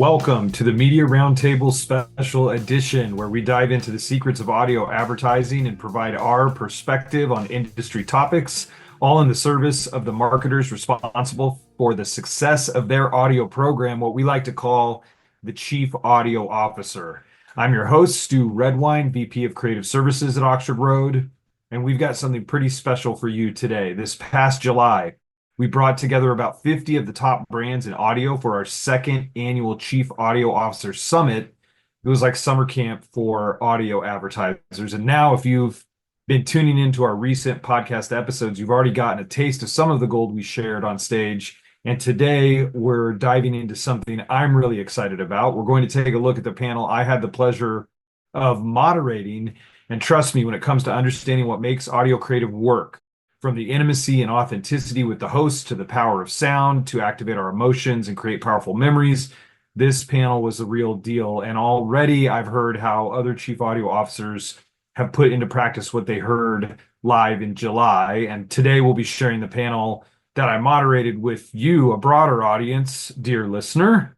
Welcome to the Media Roundtable Special Edition, where we dive into the secrets of audio advertising and provide our perspective on industry topics, all in the service of the marketers responsible for the success of their audio program, what we like to call the Chief Audio Officer. I'm your host, Stu Redwine, VP of Creative Services at Oxford Road, and we've got something pretty special for you today. This past July, we brought together about 50 of the top brands in audio for our second annual Chief Audio Officer Summit. It was like summer camp for audio advertisers. And now, if you've been tuning into our recent podcast episodes, you've already gotten a taste of some of the gold we shared on stage. And today, we're diving into something I'm really excited about. We're going to take a look at the panel I had the pleasure of moderating. And trust me, when it comes to understanding what makes audio creative work, from the intimacy and authenticity with the host to the power of sound to activate our emotions and create powerful memories, this panel was the real deal. And already I've heard how other chief audio officers have put into practice what they heard live in July. And today we'll be sharing the panel that I moderated with you, a broader audience, dear listener.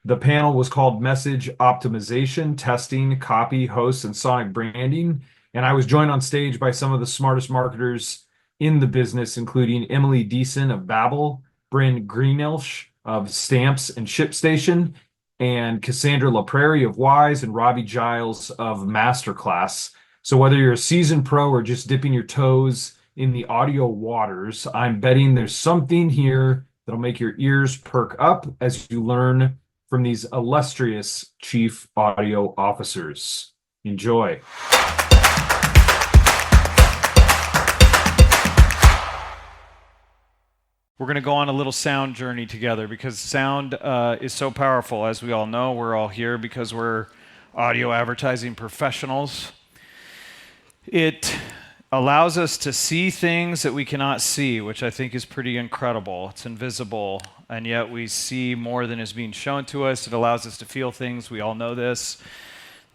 The panel was called Message Optimization, Testing, Copy, Hosts, and Sonic Branding. And I was joined on stage by some of the smartest marketers in the business, including Emily Deason of Babbel, Brynn Greenelsh of Stamps and ShipStation, and Cassandra LaPrairie of Wise, and Robbie Giles of MasterClass. So whether you're a seasoned pro or just dipping your toes in the audio waters, I'm betting there's something here that'll make your ears perk up as you learn from these illustrious chief audio officers. Enjoy. We're going to go on a little sound journey together because sound is so powerful. As we all know, we're all here because we're audio advertising professionals. It allows us to see things that we cannot see, which I think is pretty incredible. It's invisible, and yet we see more than is being shown to us. It allows us to feel things. We all know this,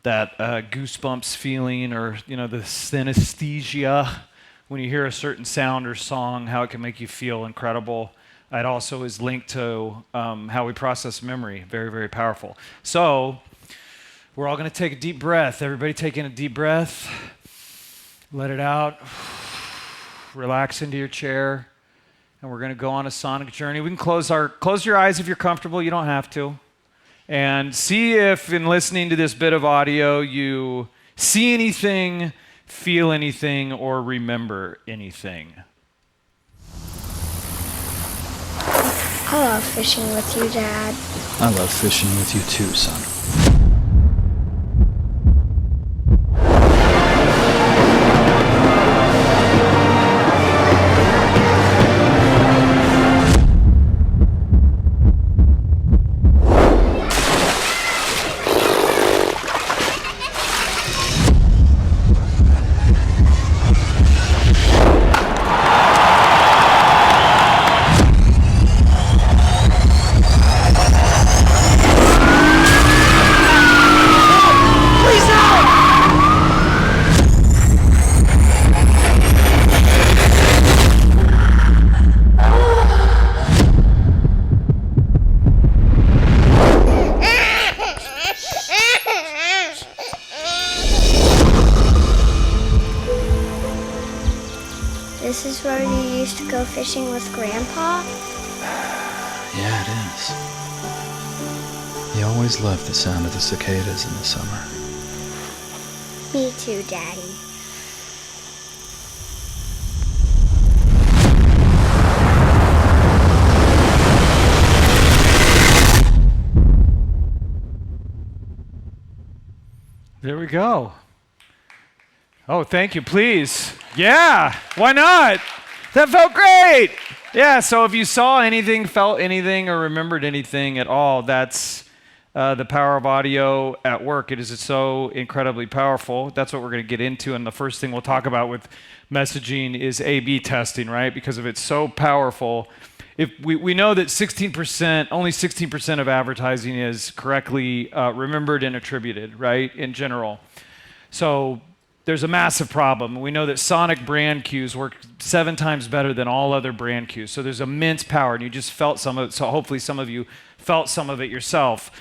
that goosebumps feeling, or the synesthesia when you hear a certain sound or song, how it can make you feel incredible. It also is linked to how we process memory. Very, very powerful. So we're all going to take a deep breath. Everybody taking a deep breath. Let it out. Relax into your chair. And we're going to go on a sonic journey. We can close your eyes if you're comfortable. You don't have to. And see if in listening to this bit of audio you see anything, feel anything, or remember anything. I love fishing with you, Dad. I love fishing with you too, son. This is where you used to go fishing with Grandpa? Yeah, it is. He always loved the sound of the cicadas in the summer. Me too, Daddy. There we go. Oh, thank you, please. Yeah, why not? That felt great. Yeah, so if you saw anything, felt anything, or remembered anything at all, that's the power of audio at work. It is so incredibly powerful. That's what we're going to get into, and the first thing we'll talk about with messaging is A/B testing, right? Because if it's so powerful, if we know that only 16% of advertising is correctly remembered and attributed, right, in general. So there's a massive problem. We know that sonic brand cues work 7 times better than all other brand cues. So there's immense power, and you just felt some of it. So hopefully some of you felt some of it yourself.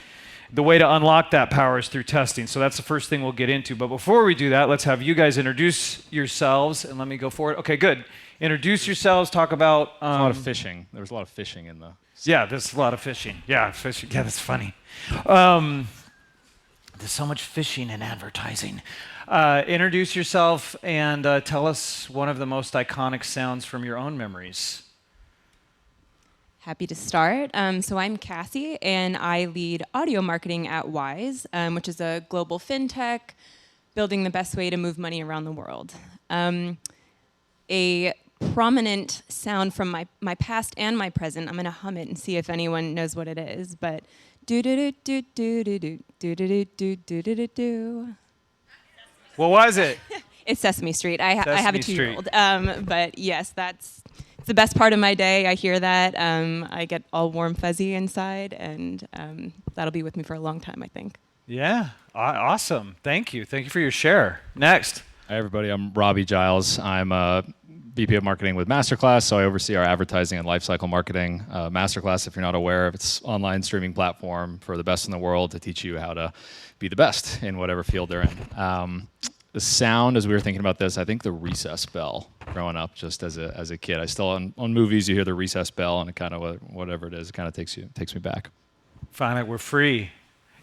the way to unlock that power is through testing. So that's the first thing we'll get into. But before we do that, let's have you guys introduce yourselves. And let me go forward. Okay, good. Introduce yourselves. Talk about... a lot of fishing. There was a lot of fishing in the... Yeah, there's a lot of fishing. Yeah, fishing. Yeah, that's funny. There's so much fishing in advertising. Introduce yourself and tell us one of the most iconic sounds from your own memories. Happy to start. So I'm Cassie, and I lead audio marketing at Wise, which is a global fintech building the best way to move money around the world. A prominent sound from my past and my present, I'm going to hum it and see if anyone knows what it is, but do-do-do-do-do-do-do-do-do-do-do-do. What was it? It's Sesame Street. I have a Sesame 2-year-old. But yes, it's the best part of my day. I hear that. I get all warm, fuzzy inside, and that'll be with me for a long time, I think. Yeah, awesome. Thank you. Thank you for your share. Next. Hi, everybody. I'm Robbie Giles. I'm a VP of Marketing with MasterClass, so I oversee our advertising and lifecycle marketing. MasterClass, if you're not aware of, it's an online streaming platform for the best in the world to teach you how to be the best in whatever field they're in. The sound, as we were thinking about this, I think the recess bell growing up just as a kid. I still, on movies, you hear the recess bell, and it kind of, whatever it is, it kind of takes me back. Finally, we're free.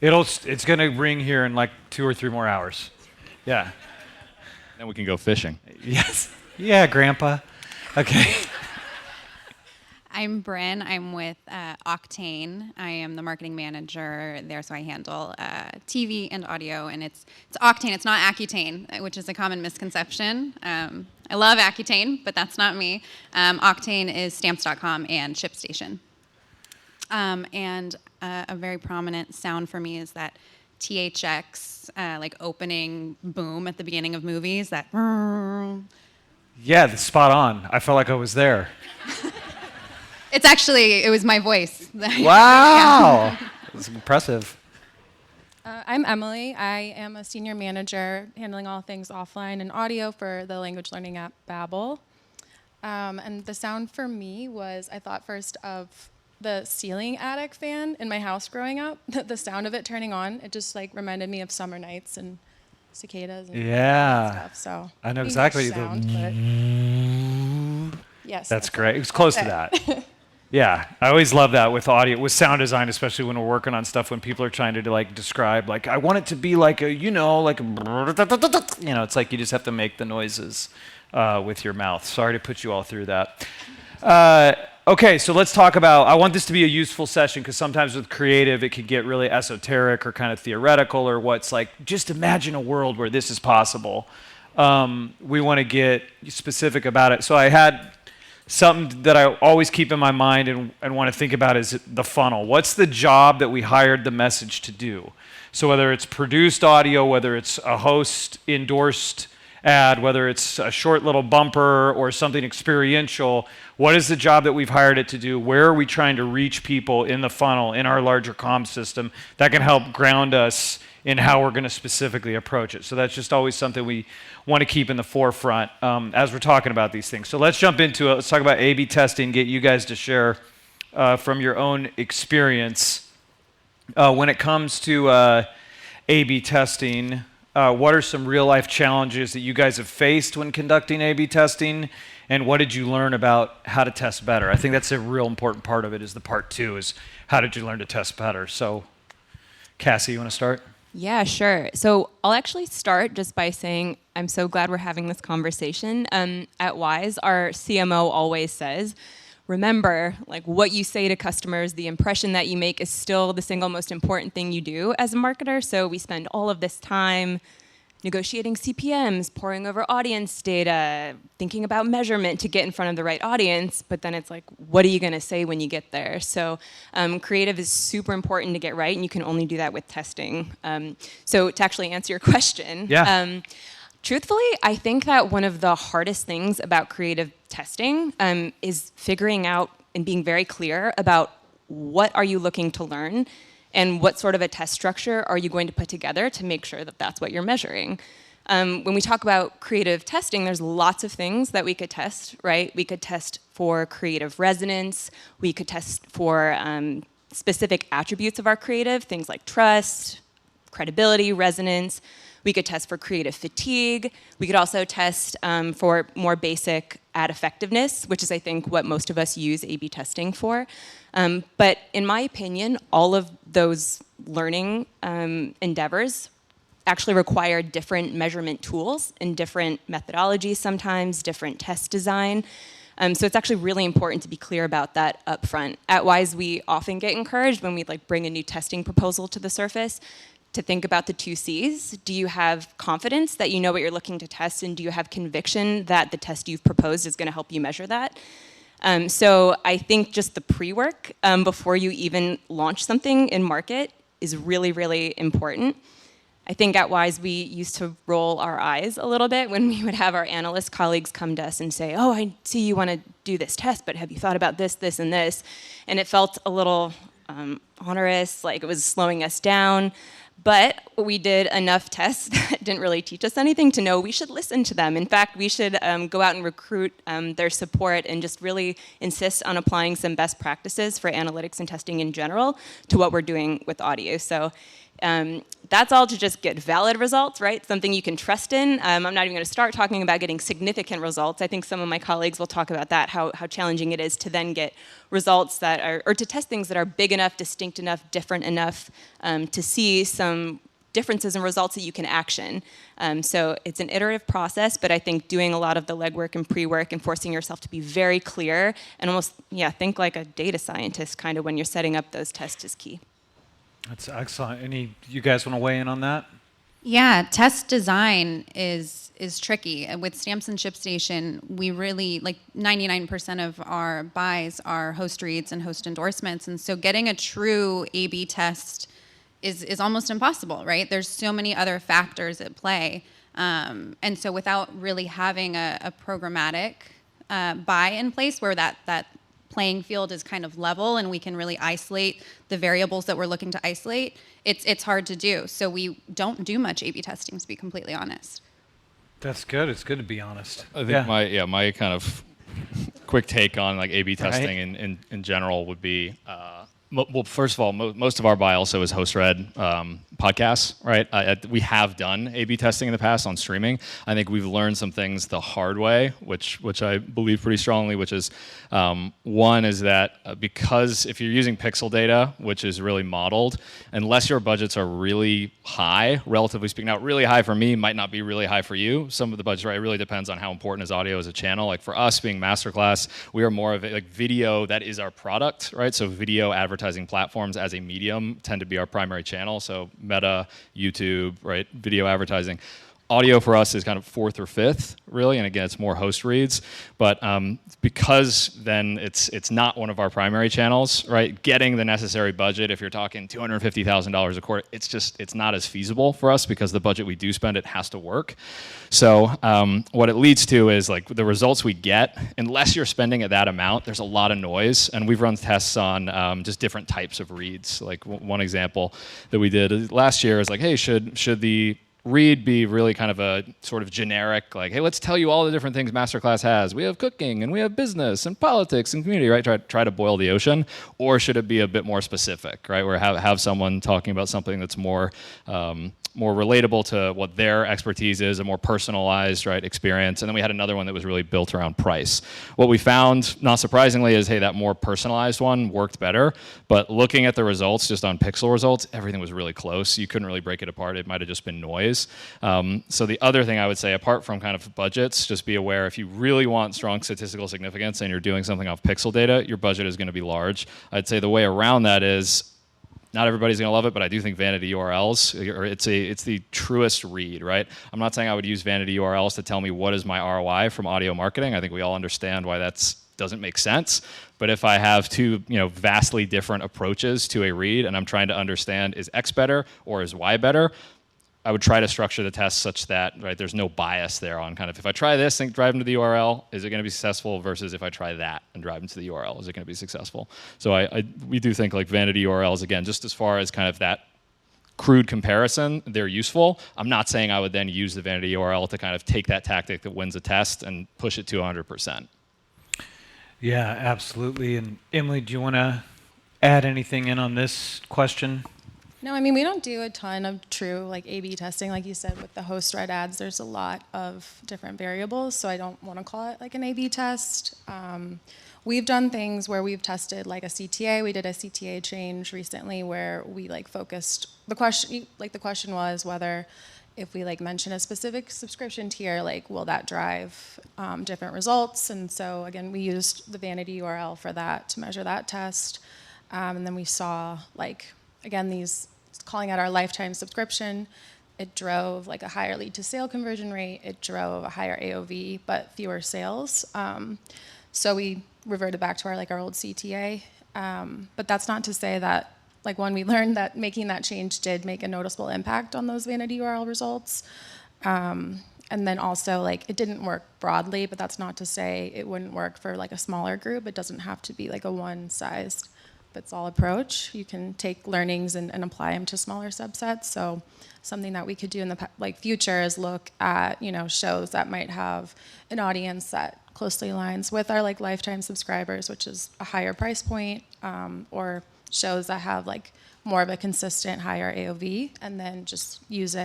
It's going to ring here in like 2 or 3 more hours. Yeah. Then we can go fishing. Yes. Yeah, Grandpa. Okay. I'm Brynn. I'm with Auctane. I am the marketing manager there, so I handle TV and audio. And it's Auctane. It's not Accutane, which is a common misconception. I love Accutane, but that's not me. Auctane is Stamps.com and ShipStation. And a very prominent sound for me is that THX, like opening boom at the beginning of movies. That. Yeah, that's spot on. I felt like I was there. It was my voice. Wow. That's impressive. I'm Emily. I am a senior manager handling all things offline and audio for the language learning app Babbel. And the sound for me was, I thought first of the ceiling attic fan in my house growing up. The sound of it turning on, it just like reminded me of summer nights and cicadas and stuff. So I know exactly sound, yes, that's great. It was close to that. Yeah, I always love that with audio, with sound design, especially when we're working on stuff when people are trying to like describe, like I want it to be like a, it's like you just have to make the noises with your mouth. Sorry to put you all through that. Okay, so let's talk about, I want this to be a useful session because sometimes with creative it can get really esoteric or kind of theoretical or what's like, just imagine a world where this is possible. We want to get specific about it. So I had something that I always keep in my mind and want to think about is the funnel. What's the job that we hired the message to do? So whether it's produced audio, whether it's a host endorsed ad, whether it's a short little bumper or something experiential, what is the job that we've hired it to do? Where are we trying to reach people in the funnel, in our larger comm system that can help ground us in how we're going to specifically approach it? So that's just always something we want to keep in the forefront as we're talking about these things. So let's jump into it. Let's talk about A/B testing, get you guys to share from your own experience. When it comes to A/B testing, what are some real-life challenges that you guys have faced when conducting A/B testing, and what did you learn about how to test better? I think that's a real important part of it is the part 2 is how did you learn to test better? So, Cassie, you want to start? Yeah, sure. So I'll actually start just by saying I'm so glad we're having this conversation. At Wise, our CMO always says, remember, like what you say to customers, the impression that you make is still the single most important thing you do as a marketer. So we spend all of this time negotiating CPMs, poring over audience data, thinking about measurement to get in front of the right audience, but then it's like, what are you going to say when you get there? So creative is super important to get right, and you can only do that with testing. So to actually answer your question, truthfully, I think that one of the hardest things about creative testing is figuring out and being very clear about what are you looking to learn and what sort of a test structure are you going to put together to make sure that that's what you're measuring. When we talk about creative testing, there's lots of things that we could test, right? We could test for creative resonance. We could test for specific attributes of our creative, things like trust, credibility, resonance. We could test for creative fatigue. We could also test for more basic ad effectiveness, which is, I think, what most of us use A/B testing for. But in my opinion, all of those learning endeavors actually require different measurement tools and different methodologies sometimes, different test design. So it's actually really important to be clear about that up front. At Wise, we often get encouraged when we bring a new testing proposal to the surface to think about the 2 C's. Do you have confidence that you know what you're looking to test, and do you have conviction that the test you've proposed is going to help you measure that? So I think just the pre-work before you even launch something in market is really, really important. I think at Wise we used to roll our eyes a little bit when we would have our analyst colleagues come to us and say, oh, I see you want to do this test, but have you thought about this, this, and this? And it felt a little onerous, like it was slowing us down. But we did enough tests that didn't really teach us anything to know we should listen to them. In fact, we should go out and recruit their support and just really insist on applying some best practices for analytics and testing in general to what we're doing with audio. So that's all to just get valid results, right? Something you can trust in. I'm not even going to start talking about getting significant results. I think some of my colleagues will talk about that, how challenging it is to then get results that are, or to test things that are big enough, distinct enough, different enough to see some differences in results that you can action. So it's an iterative process, but I think doing a lot of the legwork and pre-work and forcing yourself to be very clear and almost, think like a data scientist kind of when you're setting up those tests is key. That's excellent. You guys want to weigh in on that? Yeah, test design is tricky. With Stamps and ShipStation, we really, 99% of our buys are host reads and host endorsements. And so getting a true A/B test is almost impossible, right? There's so many other factors at play. And so without really having a programmatic buy in place where that playing field is kind of level and we can really isolate the variables that we're looking to isolate, it's hard to do. So we don't do much A/B testing, to be completely honest. That's good. It's good to be honest. I think my kind of quick take on A/B testing in general would be, well, first of all, most of our buy also is host-read podcasts, right? We have done A/B testing in the past on streaming. I think we've learned some things the hard way, which I believe pretty strongly, which is one is that because if you're using pixel data, which is really modeled, unless your budgets are really high, relatively speaking, now really high for me might not be really high for you. Some of the budgets, right? It really depends on how important is audio as a channel. Like for us being MasterClass, we are more of a video, that is our product, right? So video advertising platforms as a medium tend to be our primary channel. So Meta, YouTube, right? Video advertising. Audio for us is kind of 4th or 5th, really, and again, it's more host reads. But because then it's not one of our primary channels, right? Getting the necessary budget, if you're talking $250,000 a quarter, it's not as feasible for us because the budget we do spend, it has to work. So what it leads to is the results we get, unless you're spending at that amount, there's a lot of noise, and we've run tests on just different types of reads. Like one example that we did last year is hey, should the read be really kind of a sort of generic, hey, let's tell you all the different things MasterClass has. We have cooking and we have business and politics and community, right? Try to boil the ocean, or should it be a bit more specific, right? Where have someone talking about something that's more relatable to what their expertise is, a more personalized, right, experience. And then we had another one that was really built around price. What we found, not surprisingly, is that more personalized one worked better. But looking at the results, just on pixel results, everything was really close. You couldn't really break it apart. It might have just been noise. So the other thing I would say, apart from kind of budgets, just be aware if you really want strong statistical significance and you're doing something off pixel data, your budget is going to be large. I'd say the way around that is, not everybody's going to love it, but I do think vanity URLs, or it's the truest read, right? I'm not saying I would use vanity URLs to tell me what is my ROI from audio marketing. I think we all understand why that doesn't make sense. But if I have two, vastly different approaches to a read, and I'm trying to understand is X better or is Y better, I would try to structure the test such that, right, there's no bias there on kind of, if I try this and drive them to the URL, is it going to be successful, versus if I try that and drive them to the URL, is it going to be successful? So we do think vanity URLs, again, just as far as kind of that crude comparison, they're useful. I'm not saying I would then use the vanity URL to kind of take that tactic that wins a test and push it to 100%. Yeah, absolutely. And Emily, do you want to add anything in on this question? No, I mean, we don't do a ton of true like A/B testing. Like you said, with the host read ads, there's a lot of different variables, so I don't want to call it like an A/B test. We've done things where we've tested like a CTA. We did a CTA change recently where we like focused, the question was whether if we like mention a specific subscription tier, like will that drive different results? And so again, we used the vanity URL for that to measure that test. And then we saw like, again, these calling out our lifetime subscription, it drove like a higher lead to sale conversion rate, it drove a higher AOV, but fewer sales. So we reverted back to our old CTA. But that's not to say that like when we learned that making that change did make a noticeable impact on those vanity URL results. And then also like it didn't work broadly, but that's not to say it wouldn't work for like a smaller group. It doesn't have to be like a one-size-fits-all approach. You can take learnings and apply them to smaller subsets. So something that we could do in the future is look at shows that might have an audience that closely aligns with our like lifetime subscribers, which is a higher price point, or shows that have like more of a consistent higher AOV, and then just use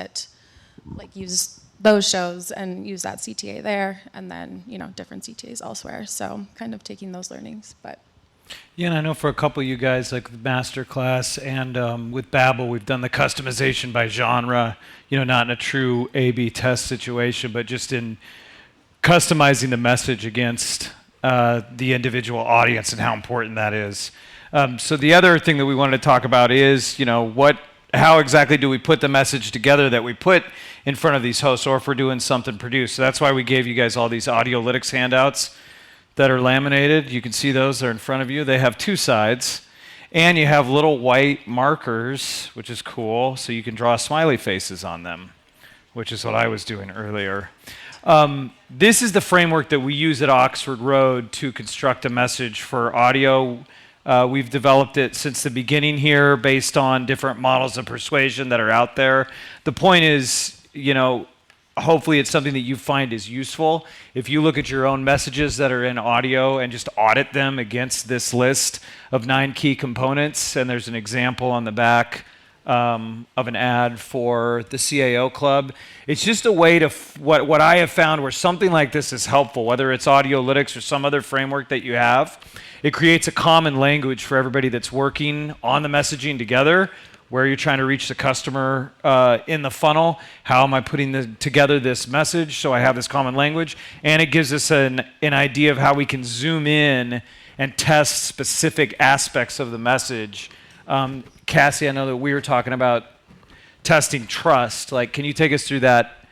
those shows and use that CTA there, and then different CTAs elsewhere. So kind of taking those learnings, but. Yeah, and I know for a couple of you guys, like with MasterClass and with Babbel, we've done the customization by genre, not in a true A/B test situation, but just in customizing the message against the individual audience and how important that is. So the other thing that we wanted to talk about is, how exactly do we put the message together that we put in front of these hosts, or if we're doing something produced. So that's why we gave you guys all these Audiolytics handouts that are laminated. You can see those, they're in front of you. They have two sides, and you have little white markers, which is cool, so you can draw smiley faces on them, which is what I was doing earlier. This is the framework that we use at Oxford Road to construct a message for audio. We've developed it since the beginning here based on different models of persuasion that are out there. The point is, hopefully it's something that you find is useful. If you look at your own messages that are in audio and just audit them against this list of 9 key components, and there's an example on the back of an ad for the CAO Club. It's just a way to, what I have found where something like this is helpful, whether it's Audiolytics or some other framework that you have, it creates a common language for everybody that's working on the messaging together. Where you're trying to reach the customer in the funnel. How am I putting together this message so I have this common language? And it gives us an idea of how we can zoom in and test specific aspects of the message. Cassie, I know that we were talking about testing trust. Like, can you take us through that,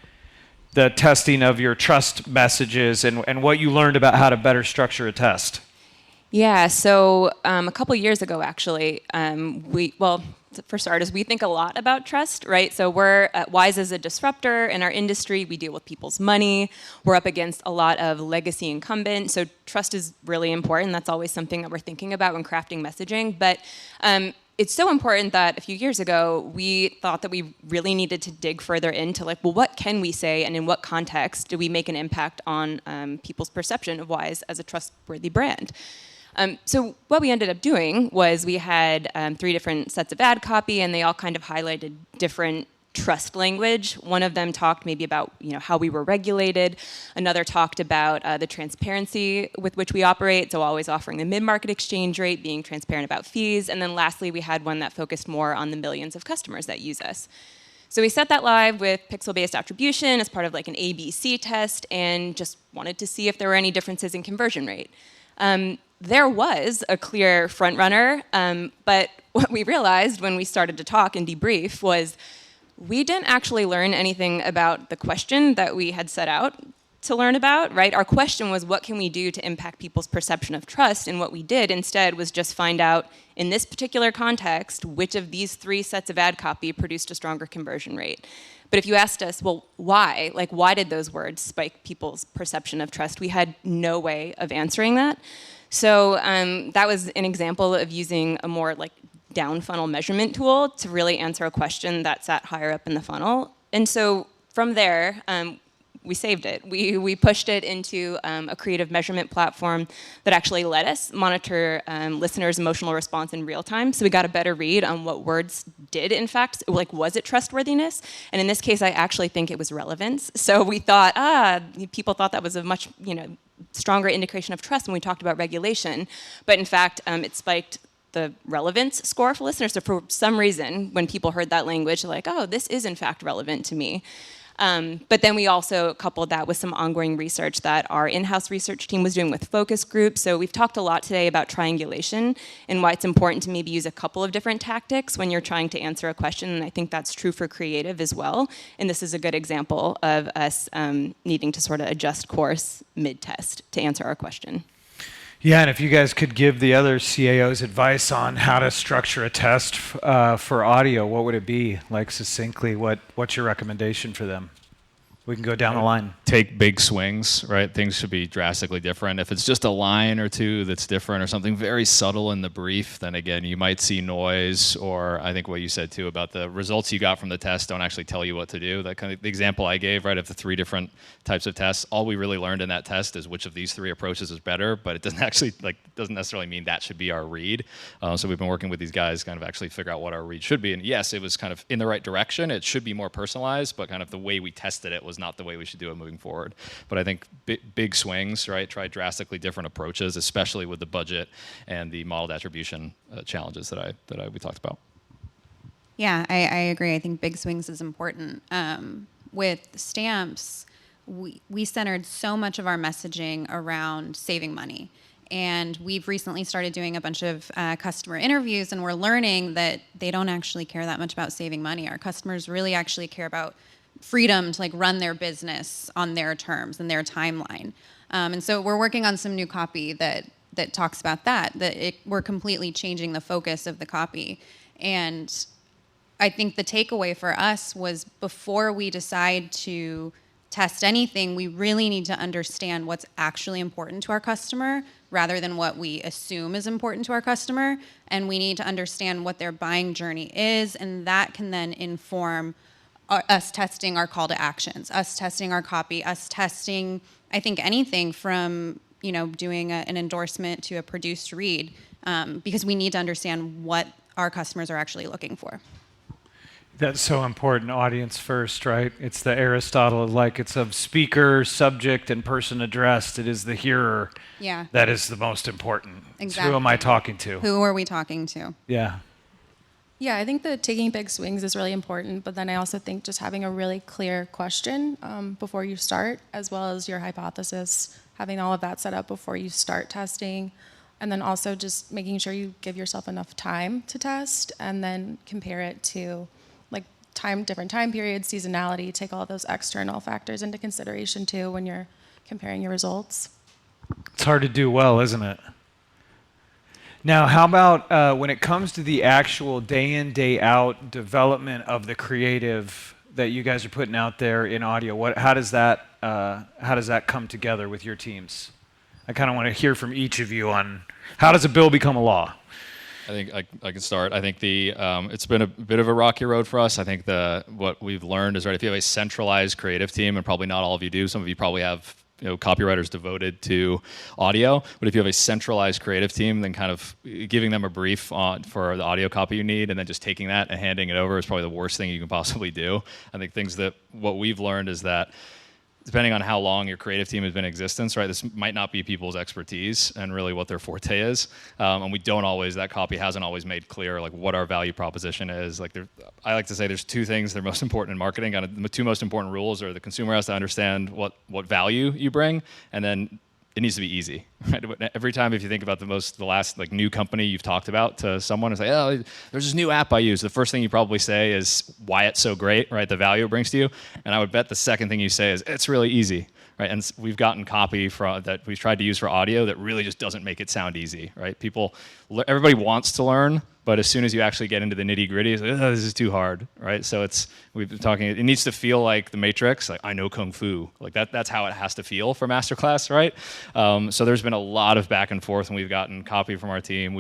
the testing of your trust messages and what you learned about how to better structure a test? Yeah, so a couple years ago, actually, for starters, we think a lot about trust, right? So we're at Wise as a disruptor in our industry. We deal with people's money. We're up against a lot of legacy incumbents. So trust is really important. That's always something that we're thinking about when crafting messaging. But it's so important that a few years ago, we thought that we really needed to dig further into what can we say and in what context do we make an impact on people's perception of Wise as a trustworthy brand? So what we ended up doing was we had 3 different sets of ad copy, and they all kind of highlighted different trust language. One of them talked maybe about how we were regulated. Another talked about the transparency with which we operate, so always offering the mid-market exchange rate, being transparent about fees. And then lastly, we had one that focused more on the millions of customers that use us. So we set that live with pixel-based attribution as part of like an ABC test, and just wanted to see if there were any differences in conversion rate. There was a clear front runner, but what we realized when we started to talk and debrief was we didn't actually learn anything about the question that we had set out to learn about, right? Our question was, what can we do to impact people's perception of trust? And what we did instead was just find out, in this particular context, which of these 3 sets of ad copy produced a stronger conversion rate. But if you asked us, well, why? Like, why did those words spike people's perception of trust? We had no way of answering that. So that was an example of using a more down funnel measurement tool to really answer a question that sat higher up in the funnel. And so from there, we saved it. We pushed it into a creative measurement platform that actually let us monitor listeners' emotional response in real time. So we got a better read on what words did, in fact, like, was it trustworthiness? And in this case, I actually think it was relevance. So we thought, people thought that was a much, stronger indication of trust when we talked about regulation. But in fact, it spiked the relevance score for listeners. So for some reason, when people heard that language, they're like, oh, this is in fact relevant to me. But then we also coupled that with some ongoing research that our in-house research team was doing with focus groups. So we've talked a lot today about triangulation and why it's important to maybe use a couple of different tactics when you're trying to answer a question. And I think that's true for creative as well. And this is a good example of us needing to sort of adjust course mid-test to answer our question. Yeah, and if you guys could give the other CAOs advice on how to structure a test for audio, what would it be? Like, succinctly, what's your recommendation for them? We can go down the line. Take big swings, right? Things should be drastically different. If it's just a line or two that's different or something very subtle in the brief, then again, you might see noise, or I think what you said too about the results you got from the test don't actually tell you what to do. That kind of the example I gave, right, of the 3 different types of tests, all we really learned in that test is which of these 3 approaches is better, but it doesn't actually, doesn't necessarily mean that should be our read. So we've been working with these guys kind of actually figure out what our read should be. And yes, it was kind of in the right direction. It should be more personalized, but kind of the way we tested it was not the way we should do it moving forward. But I think big swings, right? Try drastically different approaches, especially with the budget and the modeled attribution challenges that we talked about. Yeah, I agree. I think big swings is important. With stamps, we centered so much of our messaging around saving money. And we've recently started doing a bunch of customer interviews, and we're learning that they don't actually care that much about saving money. Our customers really actually care about freedom to run their business on their terms and their timeline. And so we're working on some new copy that talks about that we're completely changing the focus of the copy. And I think the takeaway for us was, before we decide to test anything, we really need to understand what's actually important to our customer rather than what we assume is important to our customer. And we need to understand what their buying journey is, and that can then inform us testing our call to actions, us testing our copy, us testing, I think, anything from doing an endorsement to a produced read, because we need to understand what our customers are actually looking for. That's so important. Audience first, right? It's the Aristotle, it's of speaker, subject, and person addressed. It is the hearer that is the most important. Exactly. Who am I talking to? Who are we talking to? Yeah. Yeah, I think that taking big swings is really important, but then I also think just having a really clear question before you start, as well as your hypothesis, having all of that set up before you start testing, and then also just making sure you give yourself enough time to test, and then compare it to different time periods, seasonality, take all those external factors into consideration too when you're comparing your results. It's hard to do well, isn't it? Now, how about when it comes to the actual day in, day out development of the creative that you guys are putting out there in audio? How does that come together with your teams? I kind of want to hear from each of you on how does a bill become a law? I think I can start. I think it's been a bit of a rocky road for us. I think what we've learned is, right, if you have a centralized creative team, and probably not all of you do, some of you probably have copywriters devoted to audio, but if you have a centralized creative team, then kind of giving them a brief for the audio copy you need and then just taking that and handing it over is probably the worst thing you can possibly do. I think what we've learned is that depending on how long your creative team has been in existence, right, this might not be people's expertise and really what their forte is. And that copy hasn't always made clear what our value proposition is. I like to say there's 2 things that are most important in marketing. The 2 most important rules are the consumer has to understand what value you bring, and then it needs to be easy. Right? Every time if you think about the last new company you've talked about to someone and say, oh, there's this new app I use, the first thing you probably say is why it's so great, right? The value it brings to you. And I would bet the second thing you say is it's really easy, right? And we've gotten copy that we've tried to use for audio that really just doesn't make it sound easy, right? Everybody wants to learn, But as soon as you actually get into the nitty gritty, it's like, oh, this is too hard, right? So we've been talking, it needs to feel like the Matrix, like I know Kung Fu. Like that's how it has to feel for MasterClass, right? So there's been a lot of back and forth, and we've gotten copy from our team.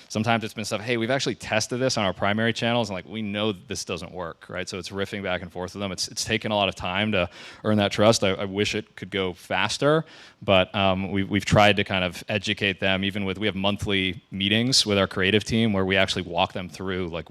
Sometimes it's been stuff, hey, we've actually tested this on our primary channels, and like we know that this doesn't work, right? So it's riffing back and forth with them. It's taken a lot of time to earn that trust. I wish it could go faster, but we've tried to kind of educate them. We have monthly meetings with our creative team where we actually walk them through like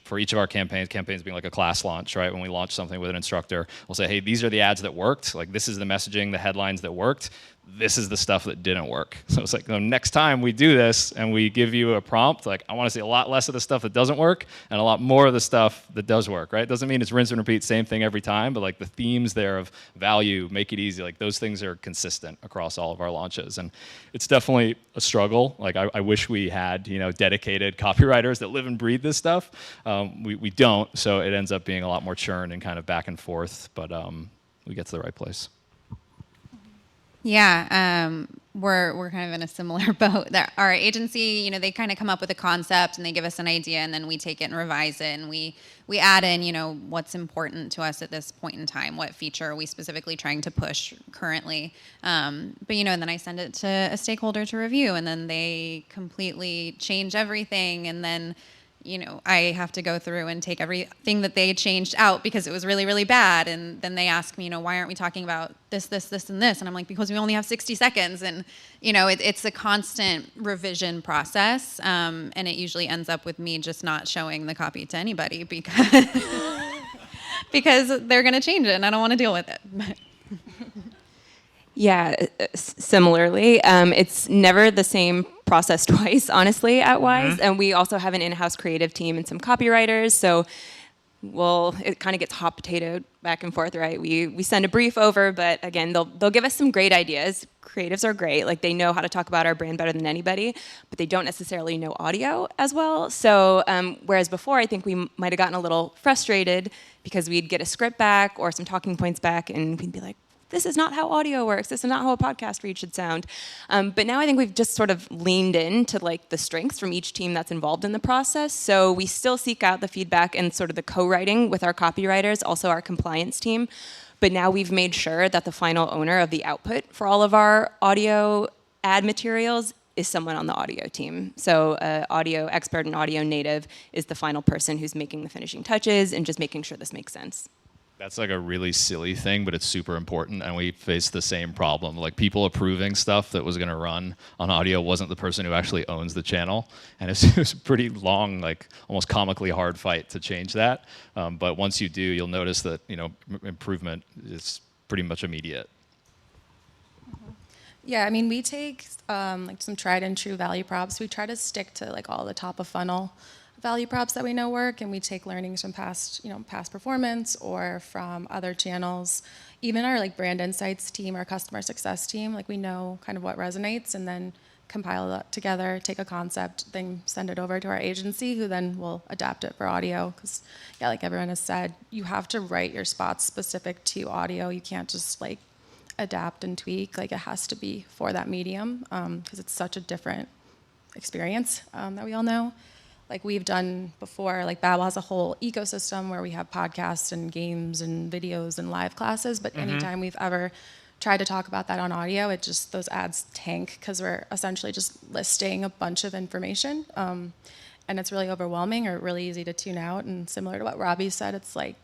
for each of our campaigns being like a class launch, right? When we launch something with an instructor, we'll say, hey, these are the ads that worked. Like this is the messaging, the headlines that worked. This is the stuff that didn't work. So it's like, next time we do this and we give you a prompt, like I want to see a lot less of the stuff that doesn't work and a lot more of the stuff that does work, right? Doesn't mean it's rinse and repeat, same thing every time, but like the themes there of value, make it easy, like those things are consistent across all of our launches. And it's definitely a struggle. Like I wish we had, dedicated copywriters that live and breathe this stuff. We don't, so it ends up being a lot more churn and kind of back and forth, but we get to the right place. Yeah, we're kind of in a similar boat. Our agency, they kind of come up with a concept and they give us an idea, and then we take it and revise it, and we add in, what's important to us at this point in time, what feature are we specifically trying to push currently. And then I send it to a stakeholder to review, and then they completely change everything, and then I have to go through and take everything that they changed out because it was really, really bad. And then they ask me, why aren't we talking about this, and this? And I'm like, because we only have 60 seconds. And, it's a constant revision process. And it usually ends up with me just not showing the copy to anybody because, because they're going to change it and I don't want to deal with it. Yeah, similarly, it's never the same process twice, honestly, at Wise. And we also have an in-house creative team and some copywriters. So, it kind of gets hot potatoed back and forth, right? We send a brief over, but again, they'll give us some great ideas. Creatives are great. Like they know how to talk about our brand better than anybody, but they don't necessarily know audio as well. So, whereas before, I think we might have gotten a little frustrated because we'd get a script back or some talking points back, and we'd be like, this is not how audio works. This is not how a podcast read should sound. But now I think we've just sort of leaned into like the strengths from each team that's involved in the process. So we still seek out the feedback and sort of the co-writing with our copywriters, also our compliance team. But now we've made sure that the final owner of the output for all of our audio ad materials is someone on the audio team. So audio expert and audio native is the final person who's making the finishing touches and just making sure this makes sense. That's like a really silly thing, but it's super important, and we faced the same problem. Like people approving stuff that was going to run on audio wasn't the person who actually owns the channel, and it was a pretty long, like almost comically hard fight to change that. But once you do, you'll notice that improvement is pretty much immediate. Yeah, I mean, we take like some tried and true value props. We try to stick to like all the top of funnel value props that we know work, and we take learnings from past performance or from other channels. Even our like brand insights team, our customer success team, like we know kind of what resonates, and then compile that together, take a concept, then send it over to our agency, who then will adapt it for audio. Because yeah, like everyone has said, you have to write your spots specific to audio. You can't just like adapt and tweak. Like it has to be for that medium, because it's such a different experience that we all know. Like we've done before, like Babbel has a whole ecosystem where we have podcasts and games and videos and live classes, but anytime we've ever tried to talk about that on audio, those ads tank because we're essentially just listing a bunch of information, and it's really overwhelming or really easy to tune out. And similar to what Robbie said, it's like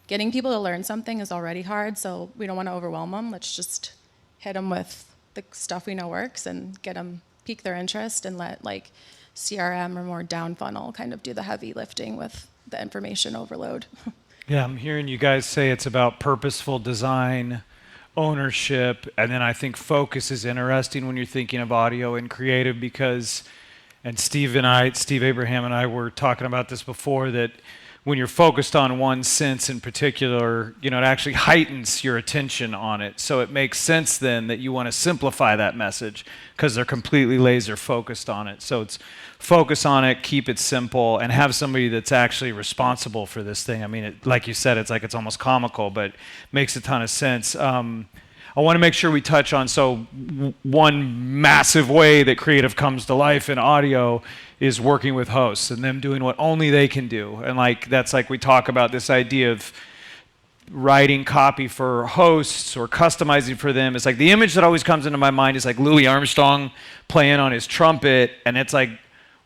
getting people to learn something is already hard, so we don't want to overwhelm them. Let's just hit them with the stuff we know works and get them, pique their interest, and let like CRM or more down funnel kind of do the heavy lifting with the information overload. Yeah, I'm hearing you guys say it's about purposeful design, ownership, and then I think focus is interesting when you're thinking of audio and creative because, and Steve Abraham and I were talking about this before, that when you're focused on one sense in particular, it actually heightens your attention on it. So it makes sense then that you want to simplify that message because they're completely laser focused on it. So it's focus on it, keep it simple, and have somebody that's actually responsible for this thing. I mean, like you said, it's almost comical, but it makes a ton of sense. I want to make sure we touch on, one massive way that creative comes to life in audio is working with hosts and them doing what only they can do. And that's we talk about this idea of writing copy for hosts or customizing for them. It's the image that always comes into my mind is Louis Armstrong playing on his trumpet, and it's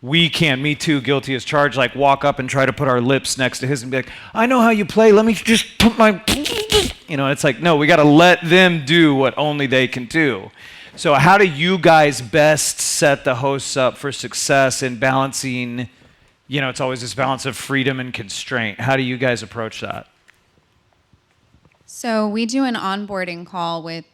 we can, me too, guilty as charged, walk up and try to put our lips next to his and be I know how you play, let me just put my, it's no, we got to let them do what only they can do. So how do you guys best set the hosts up for success in balancing, it's always this balance of freedom and constraint. How do you guys approach that? So we do an onboarding call with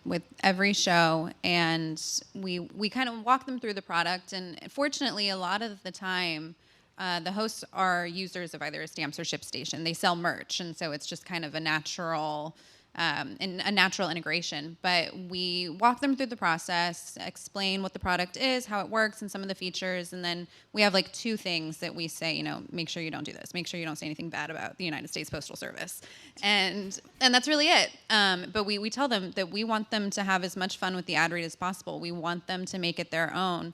every show, and we kind of walk them through the product. And fortunately, a lot of the time, the hosts are users of either Stamps or ShipStation. They sell merch, and so it's just kind of a natural integration. But we walk them through the process, explain what the product is, how it works, and some of the features. And then we have 2 things that we say, make sure you don't do this. Make sure you don't say anything bad about the United States Postal Service. And that's really it. But we tell them that we want them to have as much fun with the ad read as possible. We want them to make it their own.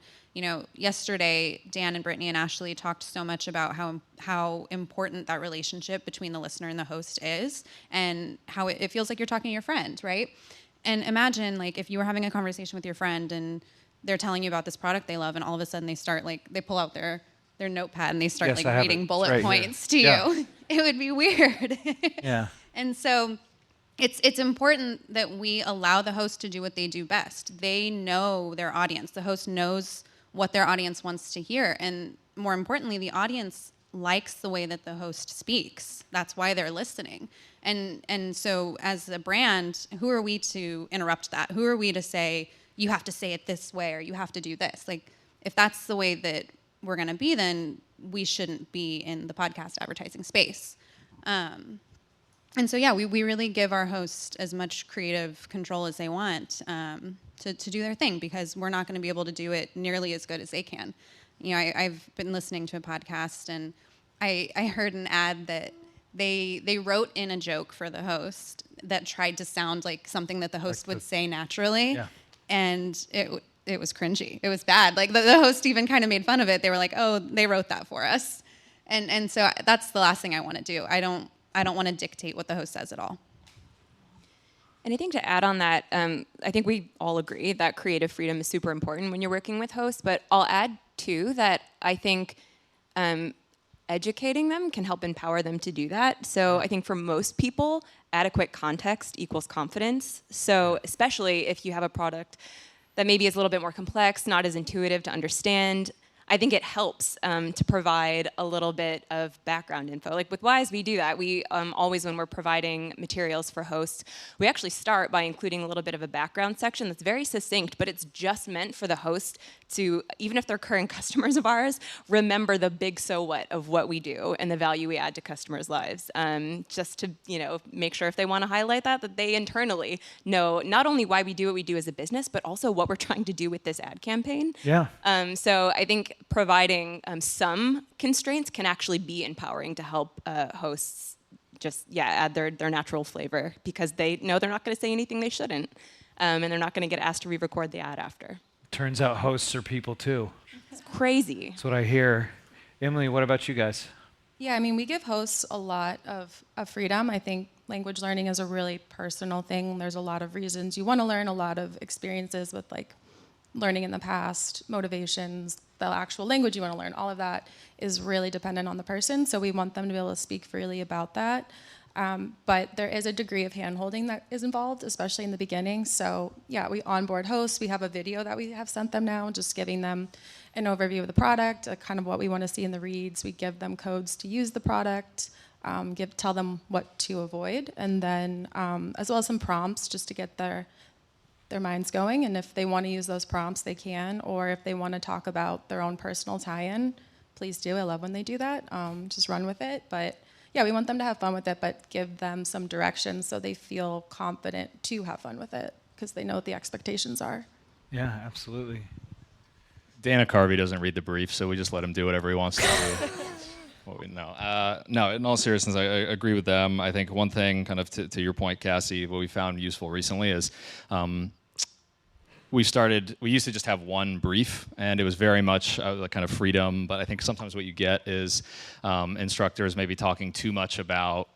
Yesterday, Dan and Brittany and Ashley talked so much about how important that relationship between the listener and the host is, and how it feels like you're talking to your friend, right? And imagine, if you were having a conversation with your friend and they're telling you about this product they love, and all of a sudden they start, they pull out their notepad and they start, reading bullet points to you. It would be weird. Yeah. And so it's important that we allow the host to do what they do best. They know their audience. The host knows what their audience wants to hear. And more importantly, the audience likes the way that the host speaks. That's why they're listening. And so as a brand, who are we to interrupt that? Who are we to say, you have to say it this way or you have to do this? If that's the way that we're going to be, then we shouldn't be in the podcast advertising space. And so, we really give our hosts as much creative control as they want to do their thing, because we're not going to be able to do it nearly as good as they can. I've been listening to a podcast, and I heard an ad that they wrote in a joke for the host that tried to sound like something that the host would say naturally, and it was cringy. It was bad. The host even kind of made fun of it. They were oh, they wrote that for us, and so that's the last thing I want to do. I don't want to dictate what the host says at all. And I think to add on that, I think we all agree that creative freedom is super important when you're working with hosts, but I'll add too that I think educating them can help empower them to do that. So I think for most people, adequate context equals confidence. So especially if you have a product that maybe is a little bit more complex, not as intuitive to understand, I think it helps to provide a little bit of background info. With Wise, we do that. We always, when we're providing materials for hosts, we actually start by including a little bit of a background section that's very succinct, but it's just meant for the host to, even if they're current customers of ours, remember the big so what of what we do and the value we add to customers' lives. Just to make sure if they want to highlight that they internally know not only why we do what we do as a business, but also what we're trying to do with this ad campaign. Yeah. So I think providing some constraints can actually be empowering to help hosts just add their natural flavor, because they know they're not going to say anything they shouldn't, and they're not going to get asked to re-record the ad after. Turns out hosts are people too. It's crazy. That's what I hear. Emily, what about you guys? Yeah, we give hosts a lot of freedom. I think language learning is a really personal thing. There's a lot of reasons you want to learn, a lot of experiences with learning in the past, motivations, the actual language you want to learn. All of that is really dependent on the person, so we want them to be able to speak freely about that. But there is a degree of hand-holding that is involved, especially in the beginning. So we onboard hosts. We have a video that we have sent them now, just giving them an overview of the product, kind of what we want to see in the reads. We give them codes to use the product, tell them what to avoid, and then as well as some prompts just to get their minds going. And if they want to use those prompts, they can. Or if they want to talk about their own personal tie-in, please do. I love when they do that. Just run with it. But we want them to have fun with it, but give them some direction so they feel confident to have fun with it, because they know what the expectations are. Yeah, absolutely. Dana Carvey doesn't read the brief, so we just let him do whatever he wants to do. what we know. No, in all seriousness, I agree with them. I think one thing, kind of to your point, Cassie, what we found useful recently is we used to just have one brief, and it was very much the kind of freedom, but I think sometimes what you get is instructors maybe talking too much about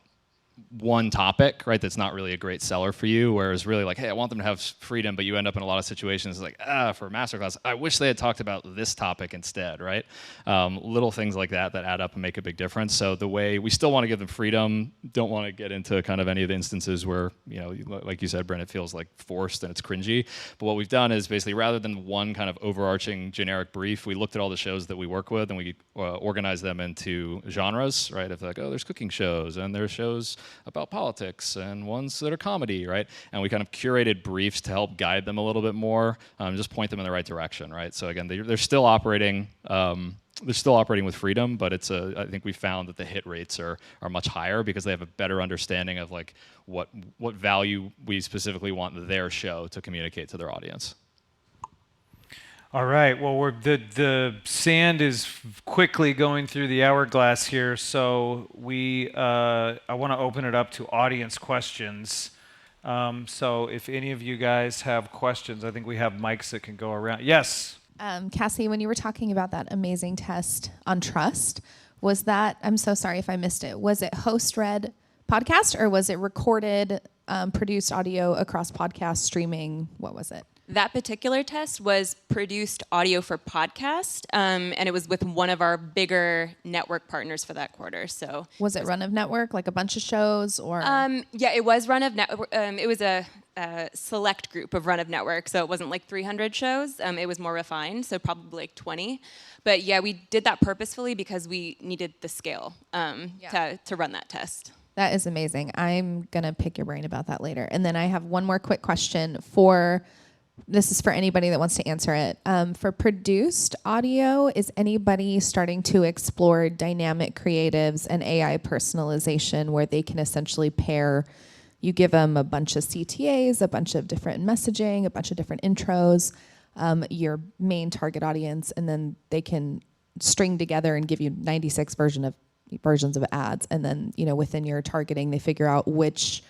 one topic, right, that's not really a great seller for you, whereas really like, hey, I want them to have freedom, but you end up in a lot of situations like, for MasterClass, I wish they had talked about this topic instead, right? Little things like that add up and make a big difference. So the way we still want to give them freedom, don't want to get into kind of any of the instances where, like you said, Brynn, it feels like forced and it's cringy. But what we've done is basically rather than one kind of overarching generic brief, we looked at all the shows that we work with and we organized them into genres, right? If like, oh, there's cooking shows and there's shows about politics and ones that are comedy, right? And we kind of curated briefs to help guide them a little bit more, just point them in the right direction, right? So again, they're still operating. They're still operating with freedom, but I think we found that the hit rates are much higher because they have a better understanding of like what value we specifically want their show to communicate to their audience. All right. Well, the sand is quickly going through the hourglass here, so I want to open it up to audience questions. So if any of you guys have questions, I think we have mics that can go around. Yes. Cassie, when you were talking about that amazing test on trust, was that, I'm so sorry if I missed it, was it host-read podcast or was it recorded, produced audio across podcast streaming? What was it? That particular test was produced audio for podcast, and it was with one of our bigger network partners for that quarter. So was it run of network, like a bunch of shows, or? Yeah, it was run of network. It was a select group of run of network, so it wasn't like 300 shows. It was more refined, so probably like 20. But yeah, we did that purposefully because we needed the scale to run that test. That is amazing. I'm gonna pick your brain about that later. And then I have one more quick question this is for anybody that wants to answer it. For produced audio, is anybody starting to explore dynamic creatives and AI personalization where they can essentially you give them a bunch of CTAs, a bunch of different messaging, a bunch of different intros, your main target audience, and then they can string together and give you 96 versions of ads. And then, within your targeting, they figure out which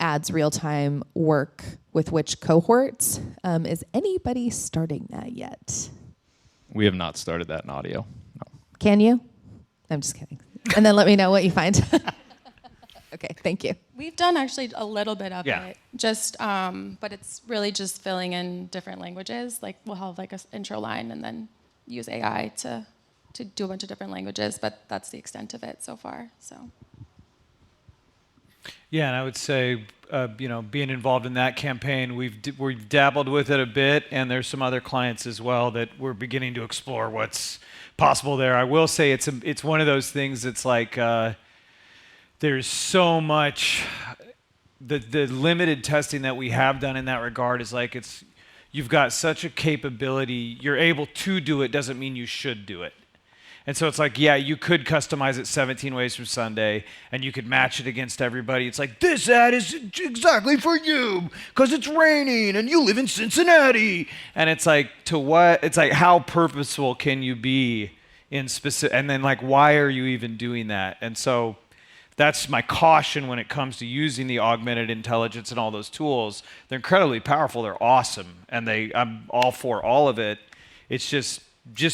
ads real time work with which cohorts. Is anybody starting that yet? We have not started that in audio. No. Can you? I'm just kidding. And then let me know what you find. Okay, thank you. We've done actually a little bit of it, just, but it's really just filling in different languages. Like we'll have like an intro line and then use AI to do a bunch of different languages, but that's the extent of it so far. So. Yeah, and I would say, being involved in that campaign, we've dabbled with it a bit, and there's some other clients as well that we're beginning to explore what's possible there. I will say it's one of those things that's like there's so much. The limited testing that we have done in that regard is like you've got such a capability. You're able to do it doesn't mean you should do it. And so it's like, yeah, you could customize it 17 ways from Sunday, and you could match it against everybody. It's like, this ad is exactly for you because it's raining and you live in Cincinnati. And it's like, to what? It's like, how purposeful can you be in specific? And then like, why are you even doing that? And so that's my caution when it comes to using the augmented intelligence and all those tools. They're incredibly powerful. They're awesome. And I'm all for all of it. It's just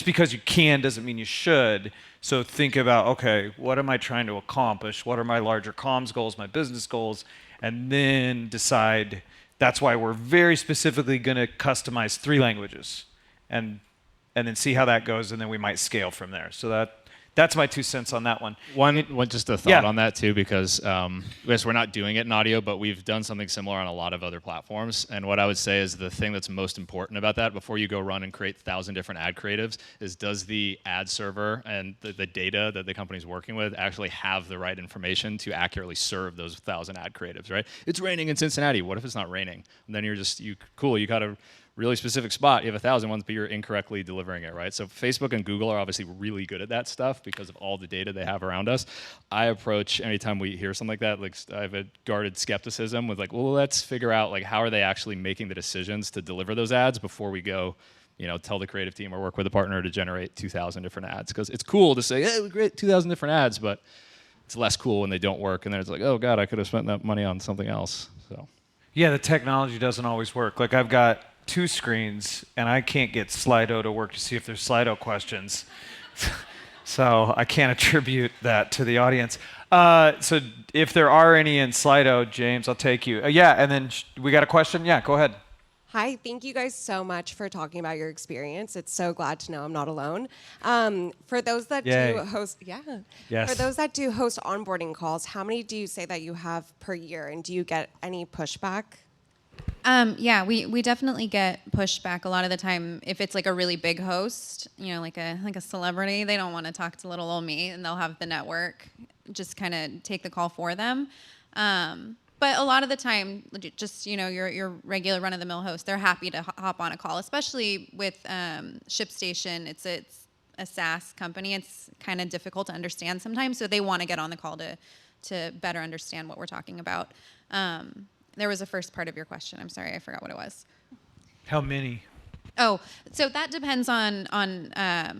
because you can doesn't mean you should. So think about, okay, what am I trying to accomplish? What are my larger comms goals, my business goals? And then decide. That's why we're very specifically going to customize 3 languages and then see how that goes, and then we might scale from there. So that's my 2 cents on that one. One just a thought on that too, because yes, we're not doing it in audio, but we've done something similar on a lot of other platforms. And what I would say is the thing that's most important about that, before you go run and create 1,000 different ad creatives, is does the ad server and the data that the company's working with actually have the right information to accurately serve those 1,000 ad creatives, right? It's raining in Cincinnati. What if it's not raining? And then you got a really specific spot. You have 1,000 ones, but you're incorrectly delivering it, right? So Facebook and Google are obviously really good at that stuff because of all the data they have around us. I approach anytime we hear something like that, like I have a guarded skepticism with like, well, let's figure out like how are they actually making the decisions to deliver those ads before we go tell the creative team or work with a partner to generate 2,000 different ads. Because it's cool to say, hey, we create 2,000 different ads, but it's less cool when they don't work. And then it's like, oh God, I could have spent that money on something else. So. Yeah, the technology doesn't always work. Like I've got 2 screens and I can't get Slido to work to see if there's Slido questions. So I can't attribute that to the audience. So if there are any in Slido, James, I'll take you. Yeah, and then we got a question? Yeah, go ahead. Hi, thank you guys so much for talking about your experience. It's so glad to know I'm not alone. For those that do host, Yes. For those that do host onboarding calls, how many do you say that you have per year, and do you get any pushback? Yeah, we definitely get pushback a lot of the time. If it's like a really big host, like a celebrity, they don't want to talk to little old me, and they'll have the network just kind of take the call for them. But a lot of the time, just your regular run-of-the-mill host, they're happy to hop on a call, especially with ShipStation. It's a SaaS company. It's kind of difficult to understand sometimes, so they want to get on the call to better understand what we're talking about. There was a first part of your question. I'm sorry, I forgot what it was. How many? Oh, so that depends on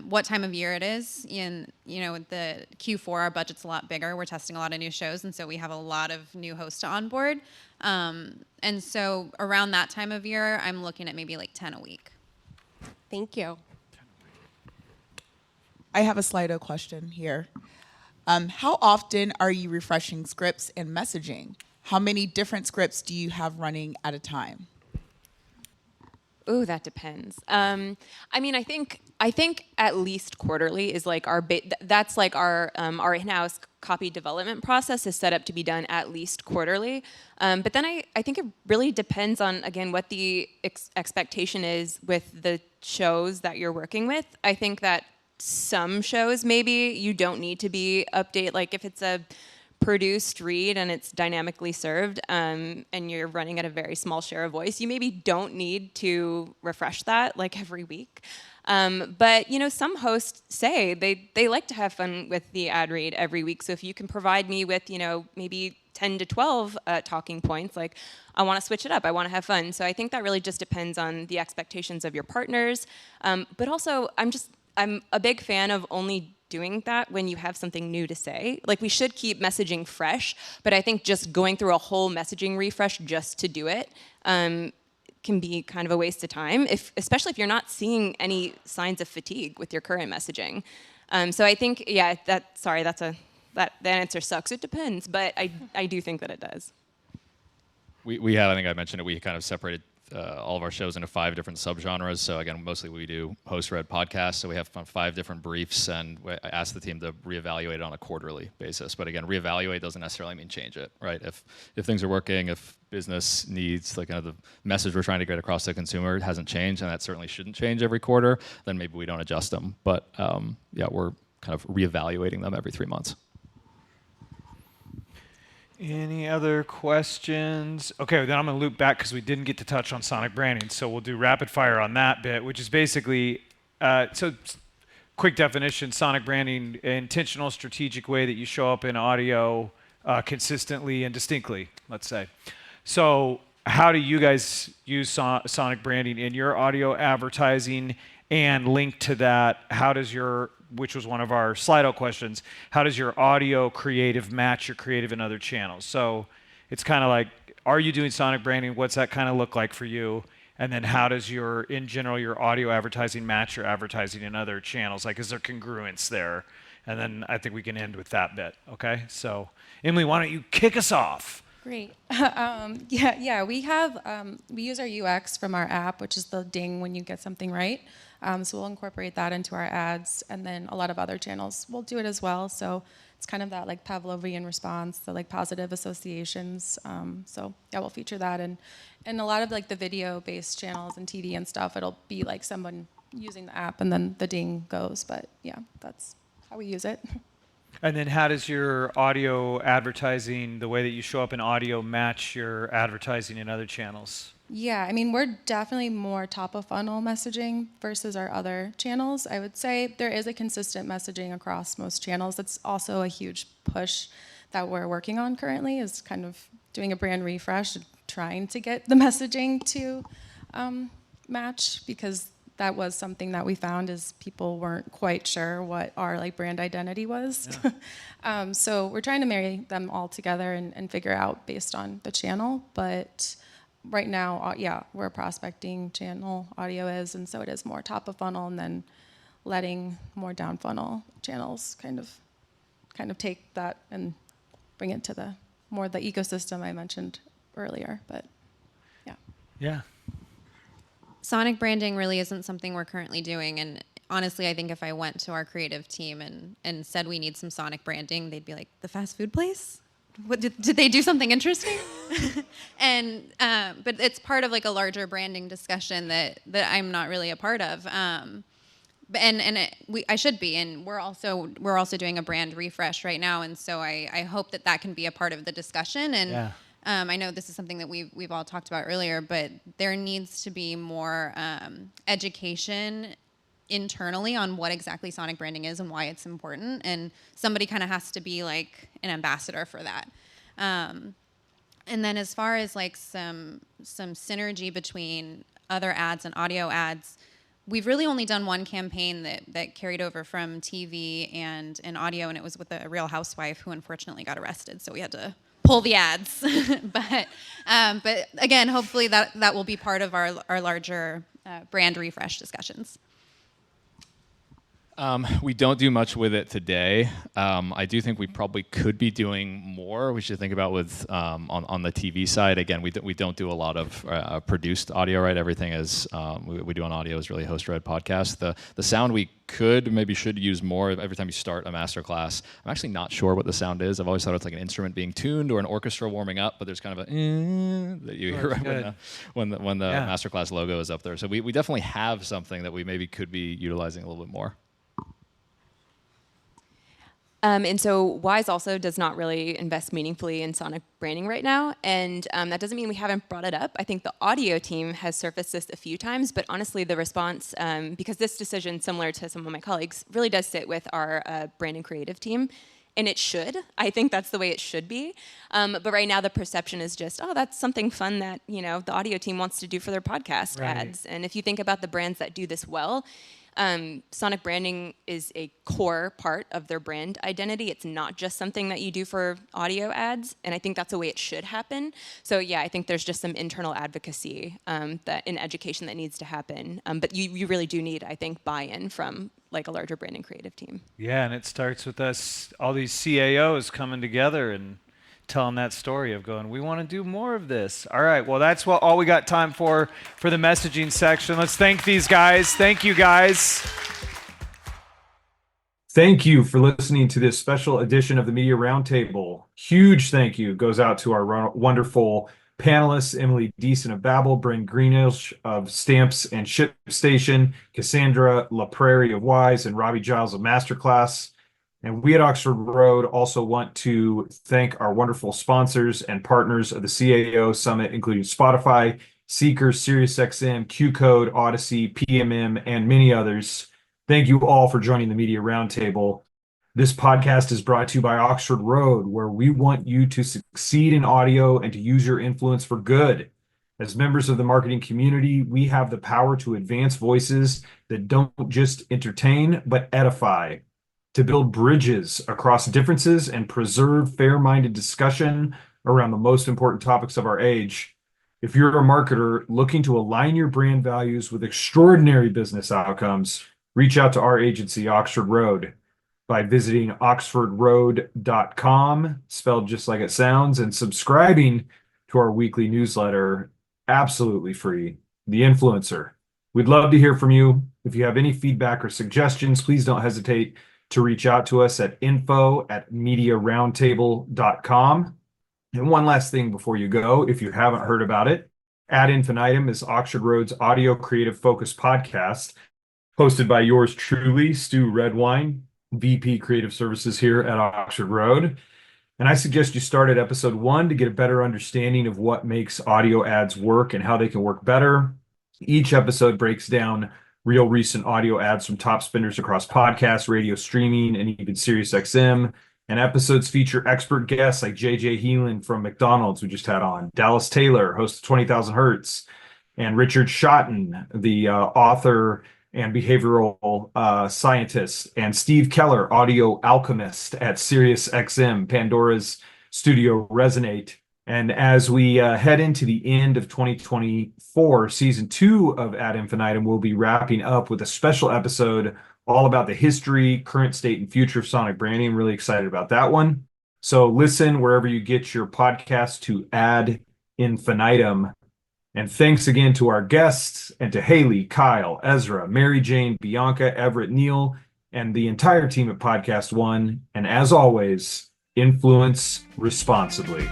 what time of year it is. In the Q4, our budget's a lot bigger. We're testing a lot of new shows, and so we have a lot of new hosts to onboard. And so around that time of year, I'm looking at maybe like 10 a week. Thank you. I have a Slido question here. How often are you refreshing scripts and messaging? How many different scripts do you have running at a time? Ooh, that depends. I think at least quarterly is like that's like our in-house copy development process is set up to be done at least quarterly. But then I think it really depends on, again, what the expectation is with the shows that you're working with. I think that some shows maybe you don't need to be update, like if it's a produced read and it's dynamically served and you're running at a very small share of voice, you maybe don't need to refresh that like every week. But some hosts say they like to have fun with the ad read every week. So if you can provide me with maybe 10 to 12 talking points, like I want to switch it up, I want to have fun. So I think that really just depends on the expectations of your partners. But also I'm a big fan of only doing that when you have something new to say. Like we should keep messaging fresh, but I think just going through a whole messaging refresh just to do it can be kind of a waste of time, especially if you're not seeing any signs of fatigue with your current messaging. So I think, the answer sucks. It depends, but I do think that it does. We had, I think I mentioned it, we kind of separated all of our shows into 5 different subgenres. So again, mostly we do host-read podcasts. So we have 5 different briefs, and I ask the team to reevaluate it on a quarterly basis. But again, reevaluate doesn't necessarily mean change it, right? If things are working, if business needs, like kind of the message we're trying to get across to the consumer hasn't changed, and that certainly shouldn't change every quarter, then maybe we don't adjust them. But we're kind of reevaluating them every 3 months. Any other questions? Okay, then I'm going to loop back because we didn't get to touch on sonic branding. So we'll do rapid fire on that bit, which is basically, quick definition, sonic branding, intentional strategic way that you show up in audio consistently and distinctly, let's say. So how do you guys use sonic branding in your audio advertising? And linked to that, which was one of our Slido questions, how does your audio creative match your creative in other channels? So it's kind of like, are you doing sonic branding? What's that kind of look like for you? And then how does your audio advertising match your advertising in other channels? Like, is there congruence there? And then I think we can end with that bit, okay? So Emily, why don't you kick us off? Great. We use our UX from our app, which is the ding when you get something right. So we'll incorporate that into our ads, and then a lot of other channels will do it as well. So it's kind of that like Pavlovian response, the like positive associations. We'll feature that, and a lot of like the video-based channels and TV and stuff, it'll be like someone using the app, and then the ding goes. But yeah, that's how we use it. And then how does your audio advertising, the way that you show up in audio, match your advertising in other channels? Yeah, I mean, we're definitely more top of funnel messaging versus our other channels. I would say there is a consistent messaging across most channels. That's also a huge push that we're working on currently, is kind of doing a brand refresh, trying to get the messaging to match, because that was something that we found is people weren't quite sure what our like brand identity was. Yeah. So we're trying to marry them all together and figure out based on the channel. But right now, yeah, we're prospecting channel audio is, and so it is more top of funnel, and then letting more down funnel channels kind of take that and bring it to the ecosystem I mentioned earlier. But yeah. Yeah. Sonic branding really isn't something we're currently doing. And honestly, I think if I went to our creative team and said we need some Sonic branding, they'd be like, the fast food place? What, did they do something interesting? And but it's part of like a larger branding discussion that I'm not really a part of. I should be, and we're also doing a brand refresh right now, and so I hope that can be a part of the discussion. And yeah. I know this is something that we've all talked about earlier, but there needs to be more education internally on what exactly Sonic branding is and why it's important, and somebody kind of has to be like an ambassador for that. And then as far as like some synergy between other ads and audio ads, we've really only done one campaign that carried over from TV and audio, and it was with a Real Housewife who unfortunately got arrested, so we had to pull the ads. But again, hopefully that will be part of our larger brand refresh discussions. We don't do much with it today. I do think we probably could be doing more. We should think about with on the TV side. Again, we don't do a lot of produced audio, right? Everything is we do on audio is really host-read podcast. The sound we should use more every time you start a masterclass. I'm actually not sure what the sound is. I've always thought it's like an instrument being tuned or an orchestra warming up, but there's kind of a that you hear right when the masterclass logo is up there. So we definitely have something that we maybe could be utilizing a little bit more. And so Wise also does not really invest meaningfully in Sonic branding right now, and that doesn't mean we haven't brought it up. I think the audio team has surfaced this a few times, but honestly the response, because this decision, similar to some of my colleagues, really does sit with our brand and creative team, and it should. I think that's the way it should be. But right now the perception is just, oh, that's something fun that the audio team wants to do for their podcast ads. And if you think about the brands that do this well, Sonic branding is a core part of their brand identity. It's not just something that you do for audio ads, and I think that's the way it should happen. So yeah, I think there's just some internal advocacy that in education that needs to happen. But you really do need, I think, buy-in from like a larger brand and creative team. Yeah, and it starts with us, all these CAOs coming together and telling that story of going, we want to do more of this. All right, well, that's all we got time for the messaging section. Let's thank these guys. Thank you, guys. Thank you for listening to this special edition of the Media Roundtable. Huge thank you goes out to our wonderful panelists, Emily Deason of Babbel, Brynn Greenelsh of Stamps and ShipStation, Cassandra LaPrairie of Wise, and Robbie Giles of MasterClass. And we at Oxford Road also want to thank our wonderful sponsors and partners of the CAO Summit, including Spotify, Seeker, SiriusXM, Q-Code, Odyssey, PMM, and many others. Thank you all for joining the Media Roundtable. This podcast is brought to you by Oxford Road, where we want you to succeed in audio and to use your influence for good. As members of the marketing community, we have the power to advance voices that don't just entertain, but edify, to build bridges across differences and preserve fair-minded discussion around the most important topics of our age. If you're a marketer looking to align your brand values with extraordinary business outcomes, reach out to our agency, Oxford Road, by visiting oxfordroad.com, spelled just like it sounds, and subscribing to our weekly newsletter, absolutely free, The Influencer. We'd love to hear from you. If you have any feedback or suggestions, please don't hesitate to reach out to us at info@mediaroundtable.com. And one last thing before you go, if you haven't heard about it, Ad Infinitum is Oxford Road's audio creative focus podcast, hosted by yours truly, Stu Redwine, VP Creative Services here at Oxford Road. And I suggest you start at episode 1 to get a better understanding of what makes audio ads work and how they can work better. Each episode breaks down real recent audio ads from top spenders across podcasts, radio streaming, and even SiriusXM. And episodes feature expert guests like JJ Heelan from McDonald's, we just had on, Dallas Taylor, host of 20,000 Hertz, and Richard Schotten, the author and behavioral scientist, and Steve Keller, audio alchemist at SiriusXM, Pandora's Studio Resonate. And as we head into the end of 2024, season 2 of Ad Infinitum will be wrapping up with a special episode all about the history, current state, and future of sonic branding. I'm really excited about that one. So listen wherever you get your podcast to Ad Infinitum. And thanks again to our guests and to Haley, Kyle, Ezra, Mary Jane, Bianca, Everett, Neil, and the entire team at Podcast One. And as always, influence responsibly.